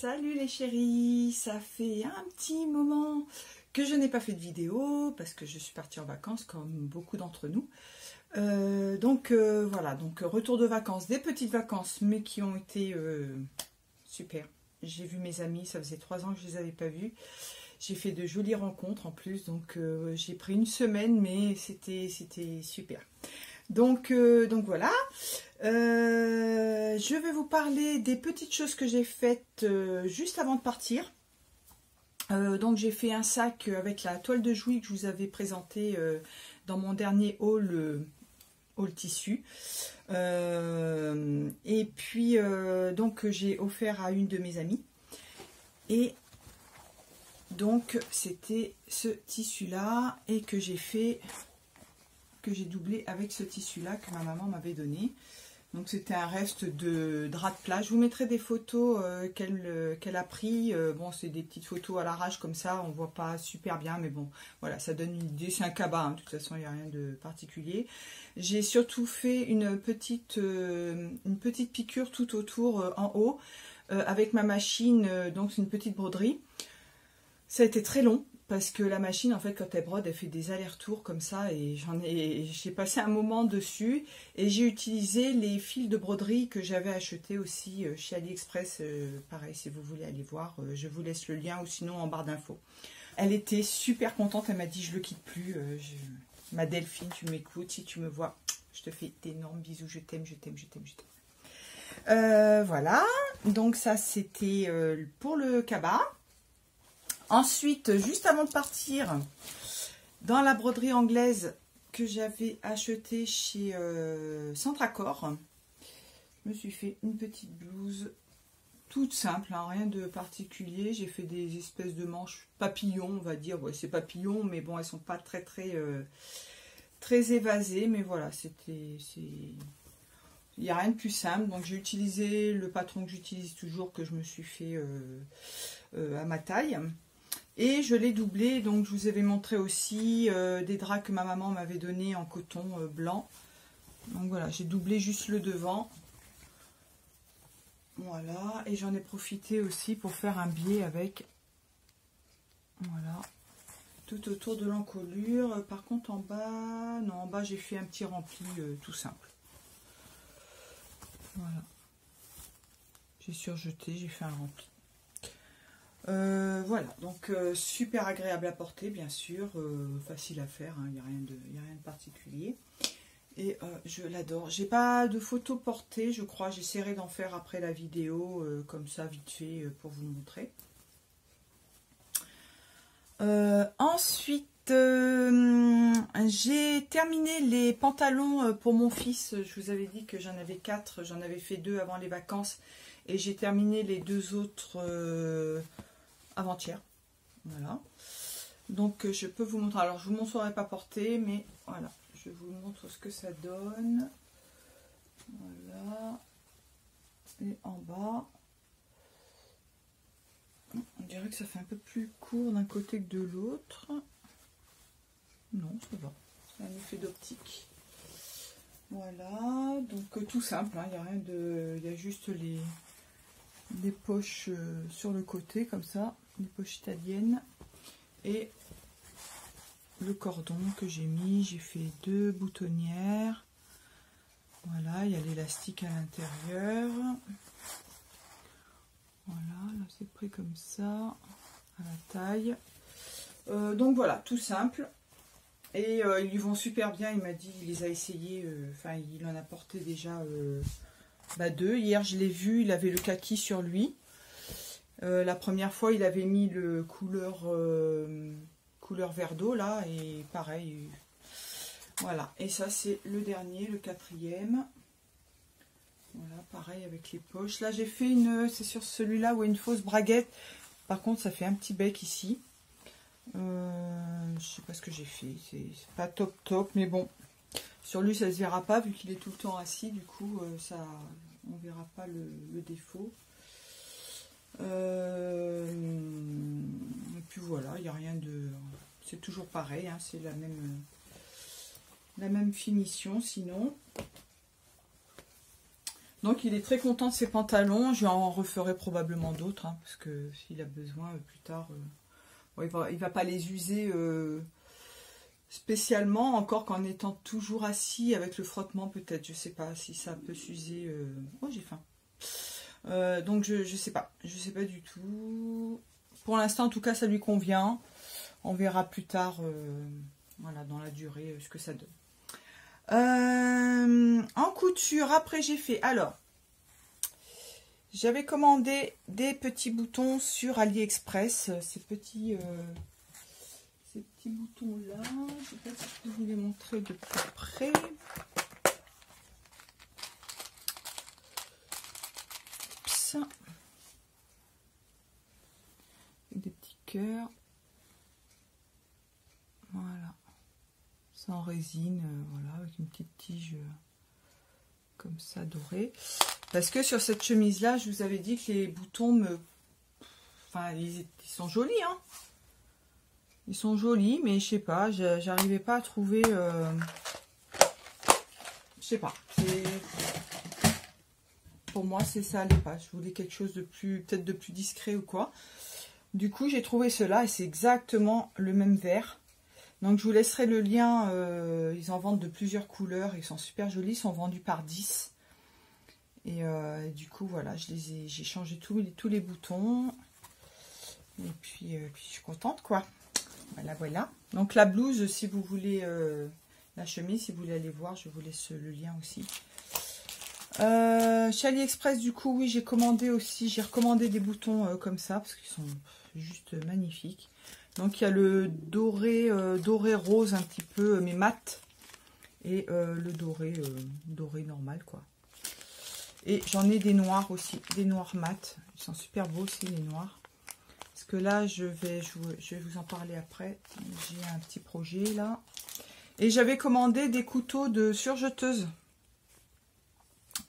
Salut les chéris, ça fait un petit moment que je n'ai pas fait de vidéo parce que je suis partie en vacances comme beaucoup d'entre nous. Voilà, donc retour de vacances, des petites vacances mais qui ont été super. J'ai vu mes amis, ça faisait 3 ans que je les avais pas vus. J'ai fait de jolies rencontres en plus, donc j'ai pris une semaine mais c'était super. Donc voilà, je vais vous parler des petites choses que j'ai faites juste avant de partir. Donc j'ai fait un sac avec la toile de Jouy que je vous avais présenté dans mon dernier haul tissu. Et puis donc j'ai offert à une de mes amies. Et donc c'était ce tissu là et que j'ai fait, que j'ai doublé avec ce tissu là que ma maman m'avait donné. Donc c'était un reste de drap de plage. Je vous mettrai des photos qu'elle a pris. Bon, c'est des petites photos à l'arrache comme ça, on voit pas super bien, mais bon, voilà, ça donne une idée. C'est un cabas, hein, de toute façon, il n'y a rien de particulier. J'ai surtout fait une petite piqûre tout autour en haut avec ma machine. Donc c'est une petite broderie. Ça a été très long. Parce que la machine, en fait, quand elle brode, elle fait des allers-retours comme ça. Et j'ai passé un moment dessus. Et j'ai utilisé les fils de broderie que j'avais achetés aussi chez AliExpress. Pareil, si vous voulez aller voir, je vous laisse le lien ou sinon en barre d'infos. Elle était super contente. Elle m'a dit, je le quitte plus. Ma Delphine, tu m'écoutes. Si tu me vois, je te fais d'énormes bisous. Je t'aime, je t'aime, je t'aime, je t'aime. Voilà. Donc ça, c'était pour le cabas. Ensuite, juste avant de partir, dans la broderie anglaise que j'avais achetée chez Centracor, je me suis fait une petite blouse toute simple, hein, rien de particulier. J'ai fait des espèces de manches papillons, on va dire. Ouais, c'est papillon, mais bon, elles sont pas très évasées. Mais voilà, il n'y a rien de plus simple. Donc j'ai utilisé le patron que j'utilise toujours, que je me suis fait à ma taille. Et je l'ai doublé, donc je vous avais montré aussi des draps que ma maman m'avait donné en coton blanc. Donc voilà, j'ai doublé juste le devant. Voilà, et j'en ai profité aussi pour faire un biais avec, voilà, tout autour de l'encolure. Par contre en bas, non, en bas j'ai fait un petit rempli tout simple. Voilà, j'ai surjeté, j'ai fait un rempli. Voilà, donc super agréable à porter, bien sûr, facile à faire, il n'y a rien de particulier. Et je l'adore. J'ai pas de photos portées, je crois. J'essaierai d'en faire après la vidéo, comme ça, vite fait, pour vous montrer. Ensuite, j'ai terminé les pantalons pour mon fils. Je vous avais dit que j'en avais 4. J'en avais fait 2 avant les vacances. Et j'ai terminé les 2 autres avant-hier. Voilà. Donc je peux vous montrer. Alors je vous montrerai pas porté, mais voilà. Je vous montre ce que ça donne. Voilà. Et en bas. On dirait que ça fait un peu plus court d'un côté que de l'autre. Non, ça va. C'est un effet d'optique. Voilà. Donc tout simple. Il n'y a rien de. Il y a juste les poches sur le côté comme ça. Les poches italiennes. Et le cordon que j'ai mis, j'ai fait 2 boutonnières. Voilà, il y a l'élastique à l'intérieur. Voilà, là c'est pris comme ça, à la taille. Donc voilà, tout simple. Et ils lui vont super bien, il m'a dit, il les a essayés, enfin il en a porté déjà 2. Hier je l'ai vu, il avait le kaki sur lui. La première fois il avait mis le couleur verre d'eau là, et pareil, voilà. Et ça c'est le dernier, le 4e. Voilà, pareil avec les poches. Là j'ai fait c'est sur celui-là où il y a une fausse braguette. Par contre ça fait un petit bec ici. Je sais pas ce que j'ai fait, c'est pas top, mais bon, sur lui ça se verra pas vu qu'il est tout le temps assis. Du coup ça, on verra pas le défaut. Et puis voilà, il n'y a rien de... C'est toujours pareil, hein, c'est la même finition sinon. Donc il est très content de ses pantalons. J'en referai probablement d'autres, hein, parce que s'il a besoin plus tard, bon, il va pas les user spécialement, encore qu'en étant toujours assis avec le frottement, peut-être. Je sais pas si ça peut s'user. Oh, j'ai faim. Donc je sais pas. Je sais pas du tout. Pour l'instant, en tout cas, ça lui convient. On verra plus tard, voilà, dans la durée, ce que ça donne. En couture, après j'ai fait, alors j'avais commandé des petits boutons sur AliExpress, ces petits boutons là, je sais pas si je peux vous les montrer de plus près. Oups. Des petits cœurs, voilà. En résine, voilà, avec une petite tige comme ça dorée. Parce que sur cette chemise là, je vous avais dit que les boutons me... Enfin, ils sont jolis, hein. Ils sont jolis, mais je sais pas, j'arrivais pas à trouver... Je sais pas. Pour moi, ça allait pas. Je voulais quelque chose de plus... Peut-être de plus discret ou quoi. Du coup, j'ai trouvé cela et c'est exactement le même vert. Donc je vous laisserai le lien, ils en vendent de plusieurs couleurs, ils sont super jolis, ils sont vendus par 10. Et du coup voilà, j'ai changé tous les boutons. Et puis je suis contente quoi. Voilà, voilà. Donc la blouse, si vous voulez, la chemise, si vous voulez aller voir, je vous laisse le lien aussi. Chez AliExpress, du coup, oui, j'ai recommandé des boutons comme ça, parce qu'ils sont juste magnifiques. Donc il y a le doré, doré rose un petit peu, mais mat. Et le doré, doré normal quoi. Et j'en ai des noirs aussi, des noirs mat. Ils sont super beaux aussi les noirs. Parce que là, je vais vous en parler après. J'ai un petit projet là. Et j'avais commandé des couteaux de surjeteuse.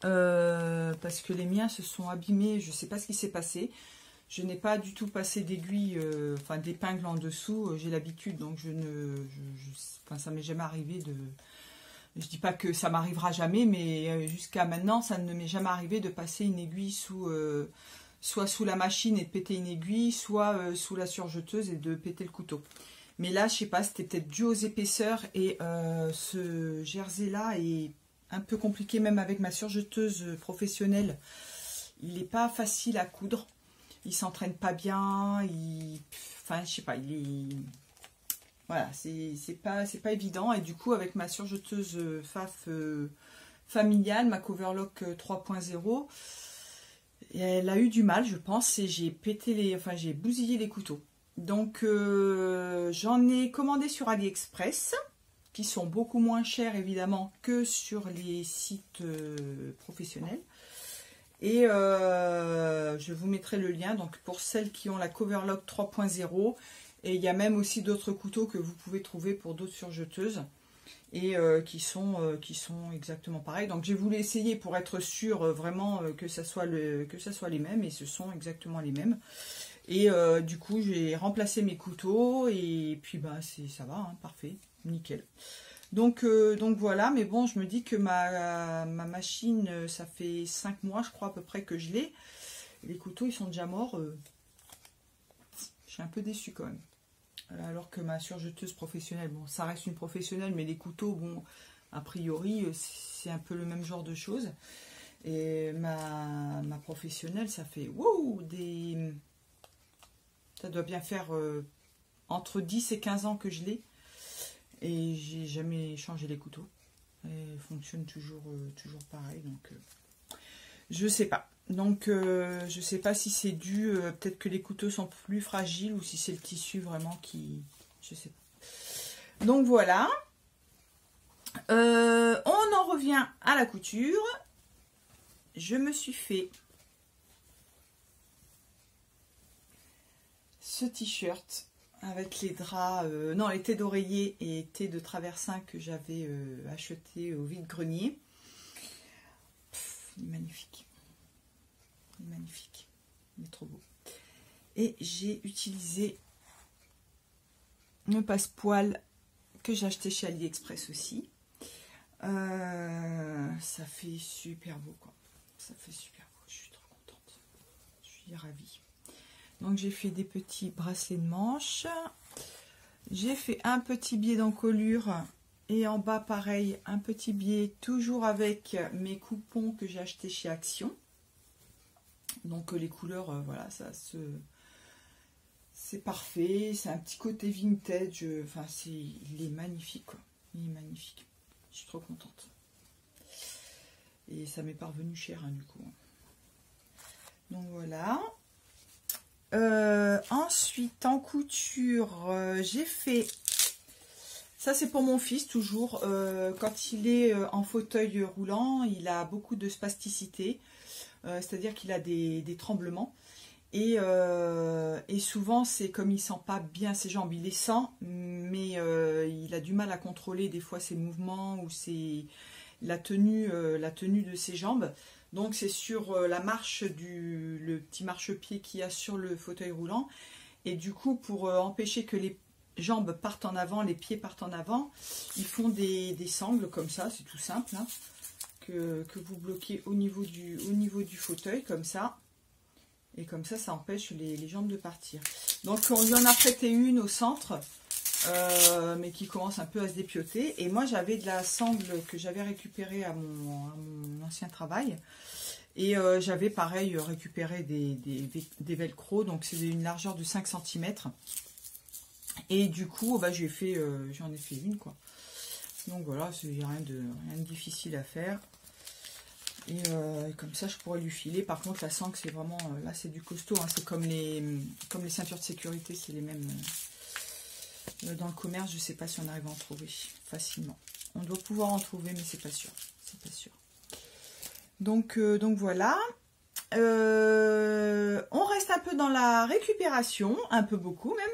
Parce que les miens se sont abîmés. Je ne sais pas ce qui s'est passé. Je n'ai pas du tout passé d'aiguille, enfin d'épingle en dessous. J'ai l'habitude, donc enfin, ça m'est jamais arrivé de... Je dis pas que ça m'arrivera jamais, mais jusqu'à maintenant, ça ne m'est jamais arrivé de passer une aiguille soit sous la machine et de péter une aiguille, soit sous la surjeteuse et de péter le couteau. Mais là, je sais pas, c'était peut-être dû aux épaisseurs et ce jersey-là est un peu compliqué, même avec ma surjeteuse professionnelle. Il n'est pas facile à coudre. Il s'entraîne pas bien, enfin je sais pas, voilà, c'est pas évident. Et du coup avec ma surjeteuse Faf familiale, ma Coverlock 3.0, elle a eu du mal je pense et j'ai j'ai bousillé les couteaux. Donc j'en ai commandé sur AliExpress, qui sont beaucoup moins chers évidemment que sur les sites professionnels. Et je vous mettrai le lien donc pour celles qui ont la Coverlock 3.0. Et il y a même aussi d'autres couteaux que vous pouvez trouver pour d'autres surjeteuses. Et qui sont exactement pareils. Donc j'ai voulu essayer pour être sûr vraiment que ça soit les mêmes. Et ce sont exactement les mêmes. Et du coup j'ai remplacé mes couteaux. Et puis bah ça va, hein, parfait, nickel. Donc voilà, mais bon, je me dis que ma machine, ça fait 5 mois, je crois, à peu près que je l'ai. Les couteaux, ils sont déjà morts. Je suis un peu déçue quand même. Alors que ma surjeteuse professionnelle, bon, ça reste une professionnelle, mais les couteaux, bon, a priori, c'est un peu le même genre de choses. Et ma professionnelle, ça fait, wow, ça doit bien faire entre 10 et 15 ans que je l'ai. Et j'ai jamais changé les couteaux. Ils fonctionnent toujours pareil. Donc je sais pas. Donc je sais pas si c'est dû, peut-être que les couteaux sont plus fragiles ou si c'est le tissu vraiment qui... Je sais pas. Donc voilà. On en revient à la couture. Je me suis fait ce t-shirt avec les draps, non, les thés d'oreiller et thés de traversin que j'avais acheté au vide-grenier. Il est magnifique. Il est magnifique. Il est trop beau. Et j'ai utilisé le passepoil que j'ai acheté chez AliExpress aussi. Ça fait super beau, quoi. ça fait super beau, je suis trop contente. Je suis ravie. Donc j'ai fait des petits bracelets de manche. J'ai fait un petit biais d'encolure. Et en bas, pareil, un petit biais, toujours avec mes coupons que j'ai achetés chez Action. Donc les couleurs, voilà, ça se... C'est parfait, c'est un petit côté vintage, enfin, il est magnifique, quoi. Il est magnifique. Je suis trop contente. Et ça m'est parvenu cher, hein, du coup. Donc voilà. Ensuite, en couture, j'ai fait... Ça, c'est pour mon fils, toujours. Quand il est en fauteuil roulant, il a beaucoup de spasticité. C'est-à-dire qu'il a des tremblements. Et souvent, c'est comme il sent pas bien ses jambes. Il les sent, mais il a du mal à contrôler des fois ses mouvements ou la tenue de ses jambes. Donc, c'est sur la marche, le petit marchepied qu'il y a sur le fauteuil roulant. Et du coup, pour empêcher que les jambes partent en avant, les pieds partent en avant, ils font des sangles comme ça, c'est tout simple, hein, que vous bloquez au niveau du fauteuil, comme ça. Et comme ça empêche les jambes de partir. Donc on lui en a prêté une au centre, mais qui commence un peu à se dépioter. Et moi j'avais de la sangle que j'avais récupérée à mon ancien travail. Et j'avais pareil récupéré des velcro, donc c'est une largeur de 5 cm. Et du coup, bah, j'en ai fait une, quoi. Donc voilà, c'est rien de difficile à faire. Et comme ça, je pourrais lui filer. Par contre, la sangle, c'est vraiment... là, c'est du costaud. Hein. C'est comme les ceintures de sécurité. C'est les mêmes... dans le commerce, je ne sais pas si on arrive à en trouver facilement. On doit pouvoir en trouver, mais c'est pas sûr. C'est pas sûr. Donc voilà. On reste un peu dans la récupération. Un peu beaucoup, même.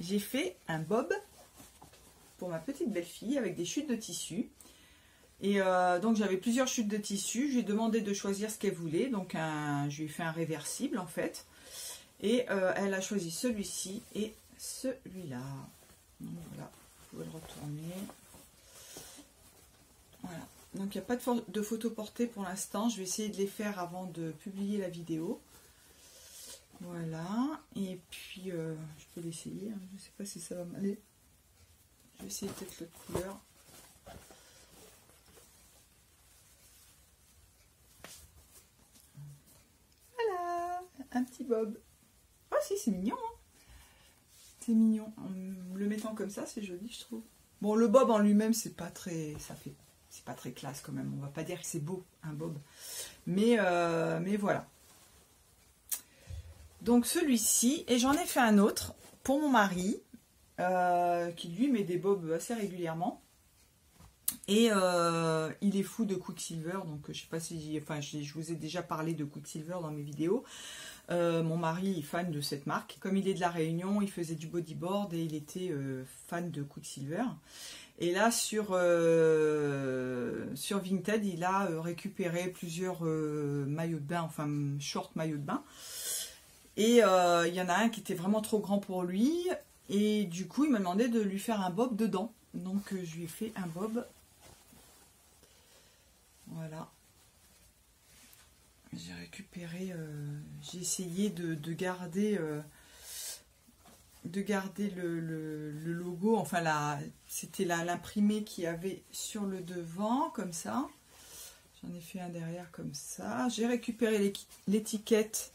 J'ai fait un bob pour ma petite belle-fille avec des chutes de tissu. Et donc j'avais plusieurs chutes de tissu, je lui ai demandé de choisir ce qu'elle voulait, donc je lui ai fait un réversible en fait, et elle a choisi celui-ci et celui-là. Donc voilà, vous pouvez le retourner. Voilà, donc il n'y a pas de photos portées pour l'instant, je vais essayer de les faire avant de publier la vidéo. Voilà, et puis je peux l'essayer, hein. Je ne sais pas si ça va m'aller. Je vais essayer peut-être l'autre couleur. Un petit bob. Ah si, c'est mignon, hein. C'est mignon. En le mettant comme ça, c'est joli, je trouve. Bon, le bob en lui-même, c'est pas très... c'est pas très classe quand même. On va pas dire que c'est beau, un bob. Mais voilà. Donc celui-ci, et j'en ai fait un autre pour mon mari, qui lui met des bobs assez régulièrement. Et il est fou de Quicksilver, donc je sais pas si... Enfin, je vous ai déjà parlé de Quicksilver dans mes vidéos. Mon mari est fan de cette marque. Comme il est de la Réunion, il faisait du bodyboard et il était fan de Quicksilver. Et là, sur Vinted, il a récupéré plusieurs maillots de bain, enfin short maillots de bain. Et il y en a un qui était vraiment trop grand pour lui. Et du coup, il m'a demandé de lui faire un bob dedans. Donc, je lui ai fait un bob. Voilà. J'ai récupéré, j'ai essayé de garder le logo, enfin c'était l'imprimé qu'il y avait sur le devant, comme ça. J'en ai fait un derrière comme ça. J'ai récupéré l'étiquette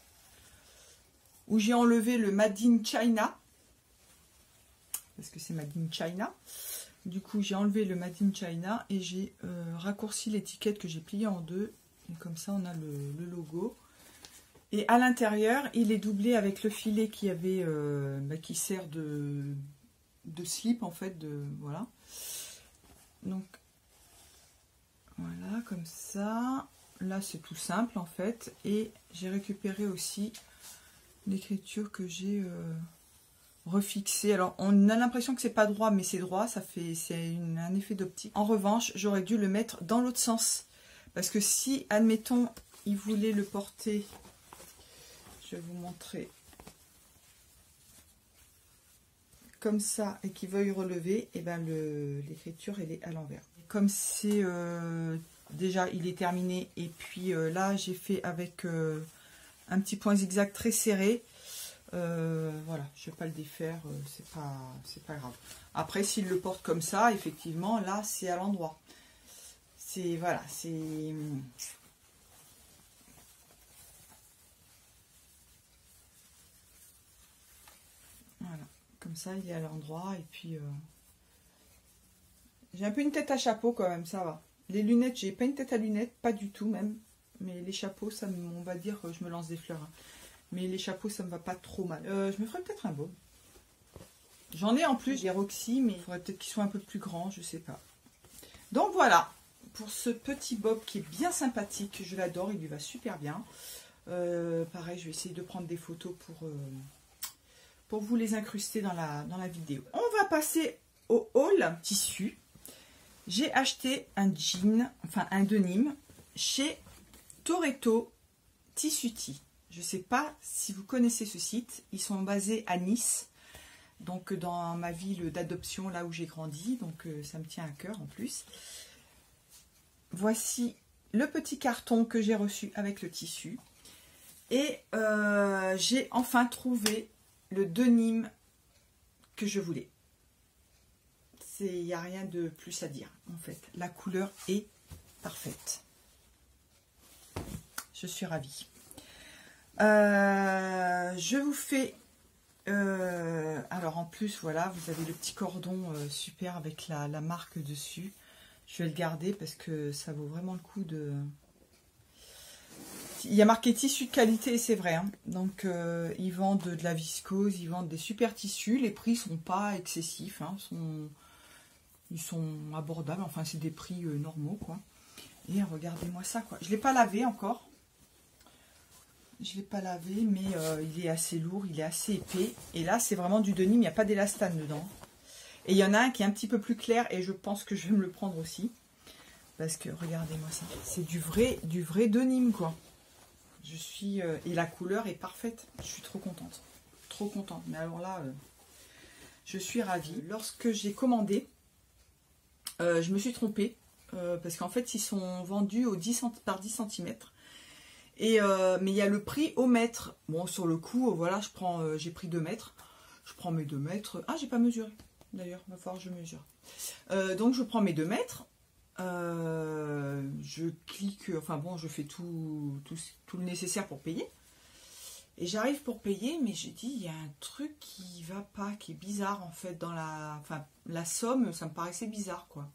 où j'ai enlevé le Made in China, parce que c'est Made in China. Du coup, j'ai enlevé le Made in China et j'ai raccourci l'étiquette que j'ai pliée en deux. Et comme ça, on a le logo. Et à l'intérieur, il est doublé avec le filet qui avait, qui sert de slip en fait. Voilà. Donc, voilà, comme ça. Là, c'est tout simple en fait. Et j'ai récupéré aussi l'écriture que j'ai refixée. Alors, on a l'impression que c'est pas droit, mais c'est droit. C'est un effet d'optique. En revanche, j'aurais dû le mettre dans l'autre sens. Parce que si, admettons, il voulait le porter, je vais vous montrer, comme ça, et qu'il veuille relever, et ben l'écriture, elle est à l'envers. Comme c'est déjà il est terminé. Et puis là j'ai fait avec un petit point zigzag très serré. Voilà, je vais pas le défaire, c'est pas grave. Après s'il le porte comme ça, effectivement là c'est à l'endroit. C'est voilà, c'est voilà, comme ça il est à l'endroit. Et puis j'ai un peu une tête à chapeau quand même, ça va. Les lunettes, j'ai pas une tête à lunettes, pas du tout même. Mais les chapeaux, ça on va dire que je me lance des fleurs. Hein. Mais les chapeaux, ça me va pas trop mal. Je me ferais peut-être un baume. J'en ai en plus des Roxy, mais il faudrait peut-être qu'ils soient un peu plus grands, je sais pas. Donc voilà, pour ce petit bob qui est bien sympathique, je l'adore, il lui va super bien. Pareil, je vais essayer de prendre des photos pour vous les incruster dans la vidéo. On va passer au haul tissu. J'ai acheté un jean, enfin un denim, chez Toretto Tissuti. Je ne sais pas si vous connaissez ce site. Ils sont basés à Nice, donc dans ma ville d'adoption, là où j'ai grandi. Donc ça me tient à cœur en plus. Voici le petit carton que j'ai reçu avec le tissu. Et j'ai enfin trouvé le denim que je voulais. Il n'y a rien de plus à dire en fait. La couleur est parfaite. Je suis ravie. Je vous fais... alors en plus, voilà, vous avez le petit cordon super avec la marque dessus. Je vais le garder parce que ça vaut vraiment le coup de... Il y a marqué tissu de qualité et c'est vrai. Hein. Donc ils vendent de la viscose, ils vendent des super tissus. Les prix sont pas excessifs. Hein, ils sont abordables. Enfin, c'est des prix normaux, quoi. Et regardez-moi ça, quoi. Je ne l'ai pas lavé encore. Je ne l'ai pas lavé, mais il est assez lourd, il est assez épais. Et là, c'est vraiment du denim, il n'y a pas d'élastane dedans. Et il y en a un qui est un petit peu plus clair et je pense que je vais me le prendre aussi. Parce que, regardez-moi ça. C'est du vrai denim, quoi. Je suis... et la couleur est parfaite. Je suis trop contente. Trop contente. Mais alors là, je suis ravie. Lorsque j'ai commandé, je me suis trompée. Parce qu'en fait, ils sont vendus au 10 par 10 cm. Et, mais il y a le prix au mètre. Bon, sur le coup, voilà, j'ai pris 2 mètres. Je prends mes 2 mètres. Ah, j'ai pas mesuré. D'ailleurs, il va falloir que je mesure. Donc, je prends mes 2 mètres. Je clique, enfin bon, je fais tout le nécessaire pour payer. Et j'arrive pour payer, mais j'ai dit, il y a un truc qui va pas, qui est bizarre en fait. Dans la somme, ça me paraissait bizarre, quoi.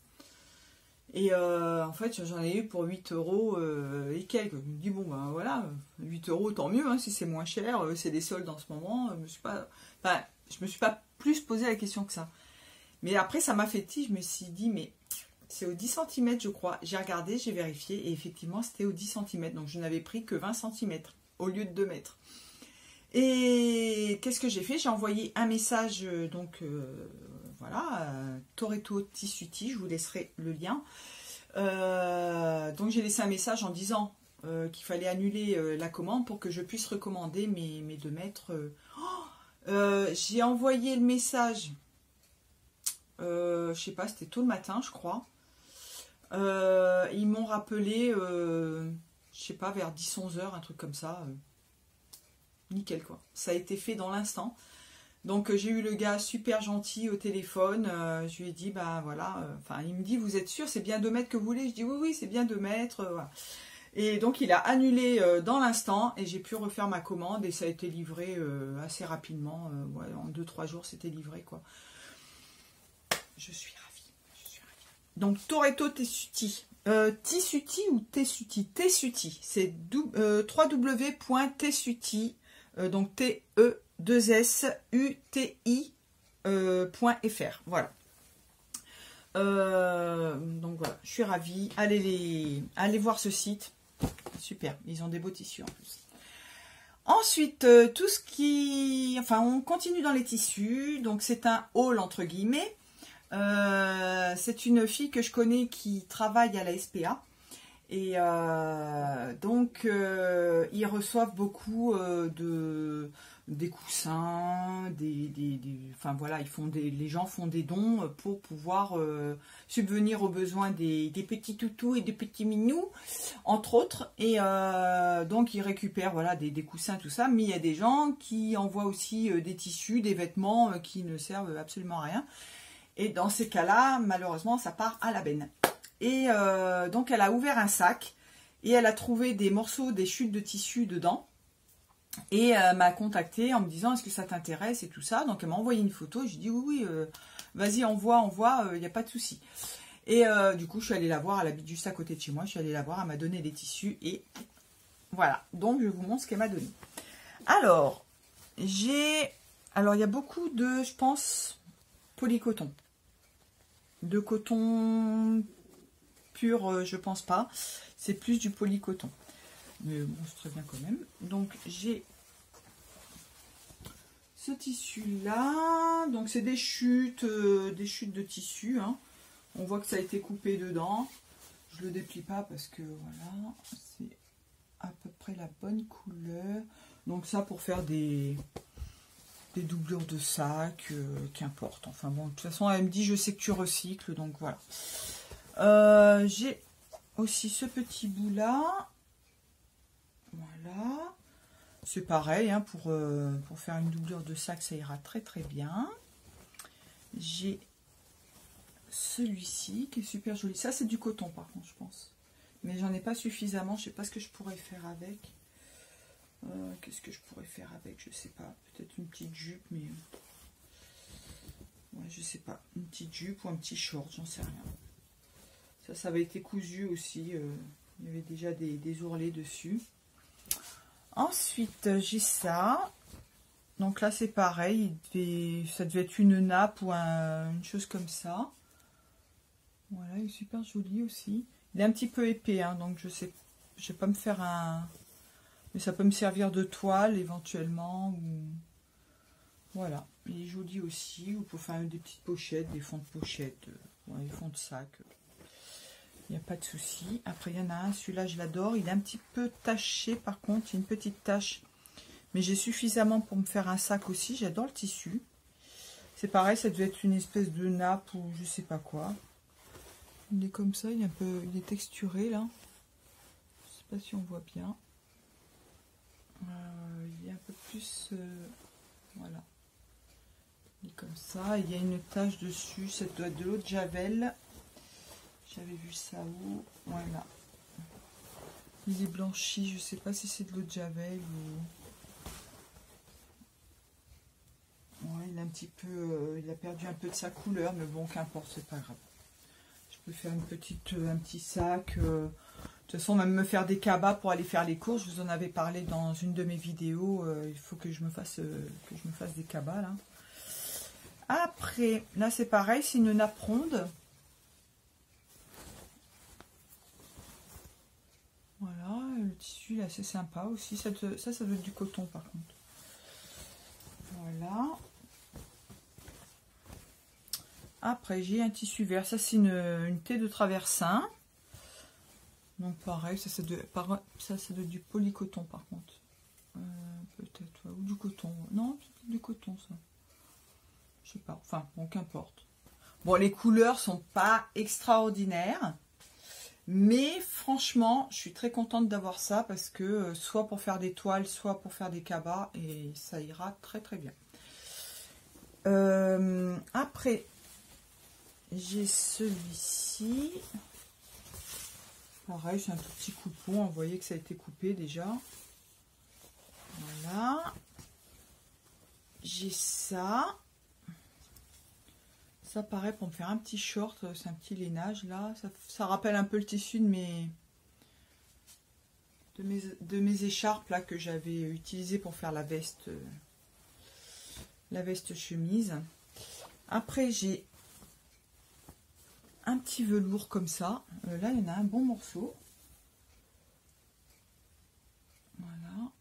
Et en fait, j'en ai eu pour 8 € et quelques. Je me dis, bon, ben voilà, 8 €, tant mieux, hein, si c'est moins cher, c'est des soldes en ce moment. Je me suis pas plus posé la question que ça. Mais après, ça m'a fait tilt, je me suis dit, mais c'est au 10 cm, je crois. J'ai regardé, j'ai vérifié, et effectivement, c'était au 10 cm. Donc, je n'avais pris que 20 cm au lieu de 2 mètres. Et qu'est-ce que j'ai fait? J'ai envoyé un message, donc... voilà, Toretto Tissuti, je vous laisserai le lien. Donc j'ai laissé un message en disant qu'il fallait annuler la commande pour que je puisse recommander mes 2 mètres. J'ai envoyé le message, je sais pas, c'était tôt le matin, je crois. Ils m'ont rappelé, je sais pas, vers 10-11 heures, un truc comme ça. Nickel, quoi. Ça a été fait dans l'instant. Donc j'ai eu le gars super gentil au téléphone, je lui ai dit, bah voilà, enfin il me dit, vous êtes sûr, c'est bien 2 mètres que vous voulez? Je dis, oui, c'est bien 2 mètres, voilà. Et donc il a annulé dans l'instant, et j'ai pu refaire ma commande, et ça a été livré assez rapidement, ouais, en 2-3 jours c'était livré, quoi. Je suis ravie, je suis ravie. Donc Toretto Tissuti, Tissuti ou Tessuti? Tessuti, c'est www.tessuti, donc TE2SUTI.fr. Voilà. Donc voilà, je suis ravie. Allez voir ce site. Super, ils ont des beaux tissus en plus. Ensuite, tout ce qui... Enfin, on continue dans les tissus. Donc c'est un haul entre guillemets. C'est une fille que je connais qui travaille à la SPA. Et donc, ils reçoivent beaucoup des coussins, enfin voilà, les gens font des dons pour pouvoir subvenir aux besoins des petits toutous et des petits minous, entre autres. Et donc ils récupèrent voilà des coussins, tout ça. Mais il y a des gens qui envoient aussi des tissus, des vêtements qui ne servent absolument à rien. Et dans ces cas-là, malheureusement, ça part à la benne. Et donc elle a ouvert un sac et elle a trouvé des morceaux, des chutes de tissu dedans. Et elle m'a contactée en me disant est-ce que ça t'intéresse et tout ça. Donc elle m'a envoyé une photo et je dis oui, vas-y envoie, il n'y a pas de souci. Et du coup je suis allée la voir, elle habite juste à côté de chez moi, je suis allée la voir, elle m'a donné les tissus et voilà. Donc je vous montre ce qu'elle m'a donné. Alors il y a beaucoup de, je pense, polycoton. De coton pur, je pense pas. C'est plus du polycoton. Mais bon, c'est très bien quand même. Donc j'ai ce tissu là. Donc c'est des chutes de tissu. Hein. On voit que ça a été coupé dedans. Je le déplie pas parce que voilà, c'est à peu près la bonne couleur. Donc ça pour faire des doublures de sac, qu'importe. Enfin bon, de toute façon elle me dit je sais que tu recycles, donc voilà. J'ai aussi ce petit bout là. Voilà, c'est pareil, hein, pour faire une doublure de sac, ça ira très très bien. J'ai celui-ci qui est super joli. Ça, c'est du coton par contre, je pense. Mais j'en ai pas suffisamment, je sais pas ce que je pourrais faire avec. Qu'est-ce que je pourrais faire avec, je sais pas. Peut-être une petite jupe, mais... ouais, je sais pas. Une petite jupe ou un petit short, j'en sais rien. Ça avait été cousu aussi. Il y avait déjà des ourlets dessus. Ensuite, j'ai ça. Donc là, c'est pareil. Ça devait être une nappe ou une chose comme ça. Voilà, il est super joli aussi. Il est un petit peu épais, hein, donc je sais, je vais pas me faire un... Mais ça peut me servir de toile éventuellement. Ou... voilà, il est joli aussi. Ou pour faire des petites pochettes, des fonds de pochettes, des fonds de sac. Il n'y a pas de souci. Après, il y en a un, celui-là, je l'adore. Il est un petit peu taché, par contre. Il y a une petite tache. Mais j'ai suffisamment pour me faire un sac aussi. J'adore le tissu. C'est pareil, ça devait être une espèce de nappe ou je sais pas quoi. Il est comme ça, il est texturé, là. Je sais pas si on voit bien. Il est un peu plus... voilà. Il est comme ça. Il y a une tache dessus. Ça doit être de l'eau de Javel. J'avais vu ça où? Voilà. Il est blanchi, je sais pas si c'est de l'eau de Javel ou... ouais, il a un petit peu... il a perdu un peu de sa couleur, mais bon, qu'importe, c'est pas grave. Je peux faire un petit sac. De toute façon, même me faire des cabas pour aller faire les courses. Je vous en avais parlé dans une de mes vidéos. Il faut que je me fasse des cabas, là. Après, là, c'est pareil, c'est une nappe ronde. Voilà, le tissu est assez sympa aussi. Ça doit être du coton par contre. Voilà. Après, j'ai un tissu vert. Ça, c'est une thé de traversin. Donc pareil, ça doit être du polycoton par contre. Peut-être, ou du coton. Non, c'est du coton ça. Je sais pas. Enfin, bon, qu'importe. Bon, les couleurs sont pas extraordinaires. Mais franchement, je suis très contente d'avoir ça parce que soit pour faire des toiles, soit pour faire des cabas et ça ira très très bien. Après, j'ai celui-ci. Pareil, c'est un tout petit coupon. Vous voyez que ça a été coupé déjà. Voilà. J'ai ça. Ça pareil pour me faire un petit short, c'est un petit lainage là. Ça rappelle un peu le tissu de mes écharpes là que j'avais utilisé pour faire la veste chemise. Après j'ai un petit velours comme ça. Là il y en a un bon morceau. Voilà.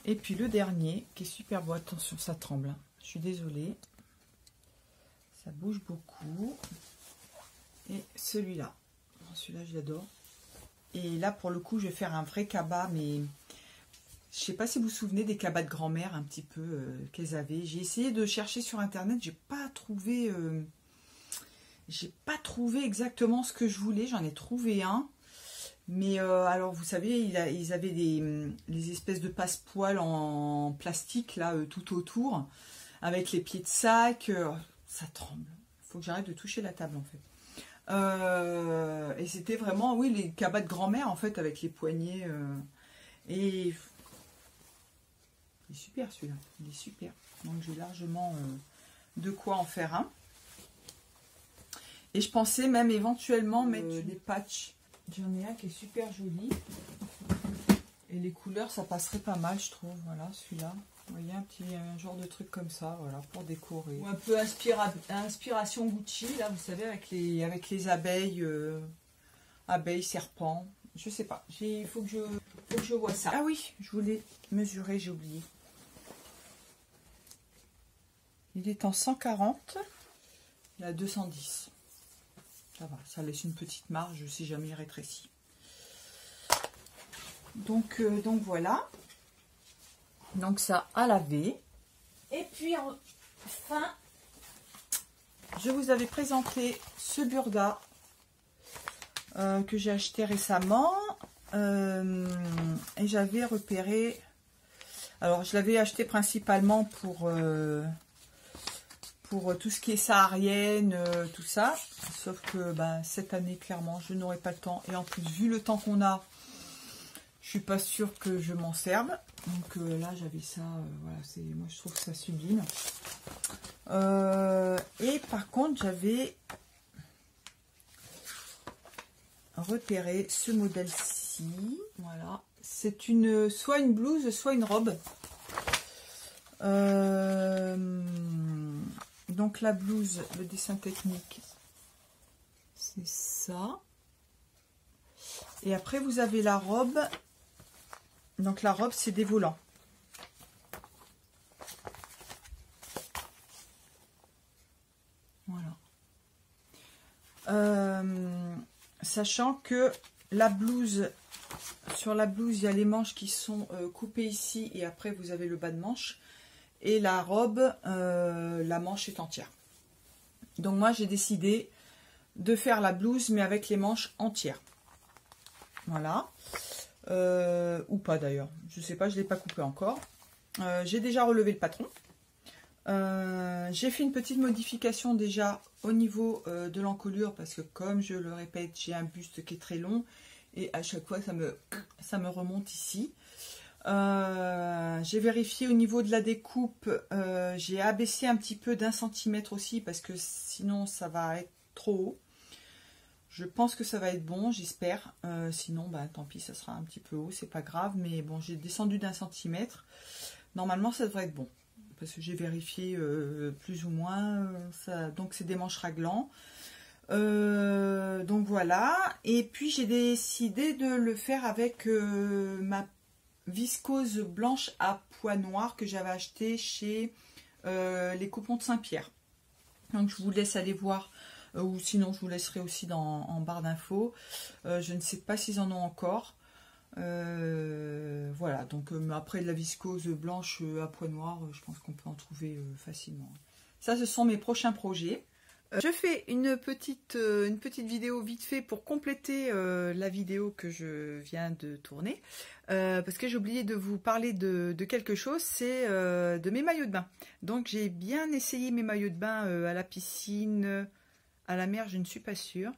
Et puis le dernier qui est super beau. Attention, ça tremble. Hein. Je suis désolée. Ça bouge beaucoup. Et celui-là. Celui-là, je l'adore. Et là, pour le coup, je vais faire un vrai cabas, mais Je sais pas si vous vous souvenez des cabas de grand-mère un petit peu qu'elles avaient. J'ai essayé de chercher sur internet, j'ai pas trouvé exactement ce que je voulais. J'en ai trouvé un, mais alors vous savez, ils avaient les espèces de passepoils en plastique là tout autour, avec les pieds de sac. Ça tremble. Il faut que j'arrête de toucher la table en fait. Et c'était vraiment, oui, les cabas de grand-mère en fait, avec les poignets et il est super celui-là, il est super. Donc j'ai largement de quoi en faire un. Et je pensais même éventuellement mettre des patchs. J'en ai un qui est super joli. Et les couleurs, ça passerait pas mal, je trouve. Voilà, celui-là. Vous voyez, un genre de truc comme ça, voilà, pour décorer. Ou un peu inspiration Gucci, là, vous savez, avec les abeilles, abeilles, serpents. Je sais pas. Il faut que je vois ça. Ah oui, je voulais mesurer, j'ai oublié. Il est en 140, il est à 210. Ça va, ça laisse une petite marge si jamais il rétrécit. Donc voilà. Donc ça à laver. Et puis enfin, je vous avais présenté ce burda que j'ai acheté récemment. Et j'avais repéré... Alors je l'avais acheté principalement pour tout ce qui est saharienne, tout ça. Sauf que cette année, clairement, je n'aurai pas le temps. Et en plus, vu le temps qu'on a, je suis pas sûre que je m'en serve. Donc là, j'avais ça. Voilà, moi, je trouve ça sublime. Et par contre, j'avais repéré ce modèle-ci. Voilà. C'est soit une blouse, soit une robe. Donc la blouse, le dessin technique, c'est ça. Et après vous avez la robe. Donc la robe, c'est des volants. Voilà. Sachant que la blouse, sur la blouse, il y a les manches qui sont coupées ici et après vous avez le bas de manche. Et la robe, la manche est entière. Donc moi j'ai décidé de faire la blouse mais avec les manches entières. Voilà. Ou pas d'ailleurs. Je sais pas, je ne l'ai pas coupé encore. J'ai déjà relevé le patron. J'ai fait une petite modification déjà au niveau de l'encolure parce que comme je le répète, j'ai un buste qui est très long et à chaque fois ça me remonte ici. J'ai vérifié au niveau de la découpe, j'ai abaissé un petit peu d'1 centimètre aussi parce que sinon ça va être trop haut. Je pense que ça va être bon, j'espère. Sinon, tant pis, ça sera un petit peu haut, c'est pas grave. Mais bon, j'ai descendu d'1 centimètre. Normalement, ça devrait être bon. Parce que j'ai vérifié plus ou moins. Donc, c'est des manches raglants. Donc, voilà. Et puis, j'ai décidé de le faire avec ma viscose blanche à pois noirs que j'avais acheté chez les Coupons de Saint-Pierre. Donc, je vous laisse aller voir. Ou sinon je vous laisserai aussi en barre d'infos. Je ne sais pas s'ils en ont encore. Voilà, donc après de la viscose blanche à pois noirs, je pense qu'on peut en trouver facilement. Ça, ce sont mes prochains projets. Je fais une petite vidéo vite fait pour compléter la vidéo que je viens de tourner. Parce que j'ai oublié de vous parler de quelque chose, c'est de mes maillots de bain. Donc j'ai bien essayé mes maillots de bain à la piscine. À la mer, je ne suis pas sûre.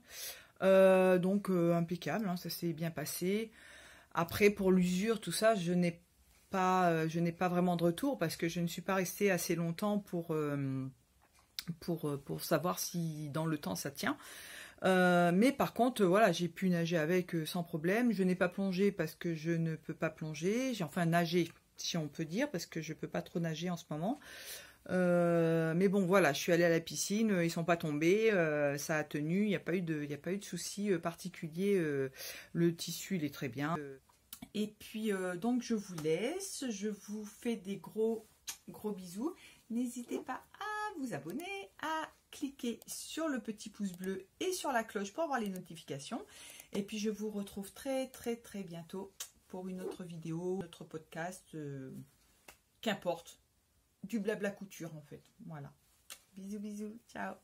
Donc, impeccable, hein, ça s'est bien passé. Après, pour l'usure, tout ça, je n'ai pas vraiment de retour parce que je ne suis pas restée assez longtemps pour savoir si dans le temps ça tient. Mais par contre, voilà, j'ai pu nager avec sans problème. Je n'ai pas plongé parce que je ne peux pas plonger. J'ai enfin nagé, si on peut dire, parce que je ne peux pas trop nager en ce moment. Mais bon, voilà, je suis allée à la piscine, ils sont pas tombés, ça a tenu, il n'y a pas eu de soucis particuliers, le tissu il est très bien. Et puis donc je vous laisse, je vous fais des gros bisous. N'hésitez pas à vous abonner, à cliquer sur le petit pouce bleu et sur la cloche pour avoir les notifications. Et puis je vous retrouve très bientôt pour une autre vidéo, notre podcast, qu'importe. Du blabla couture en fait. Voilà. Bisous, bisous. Ciao.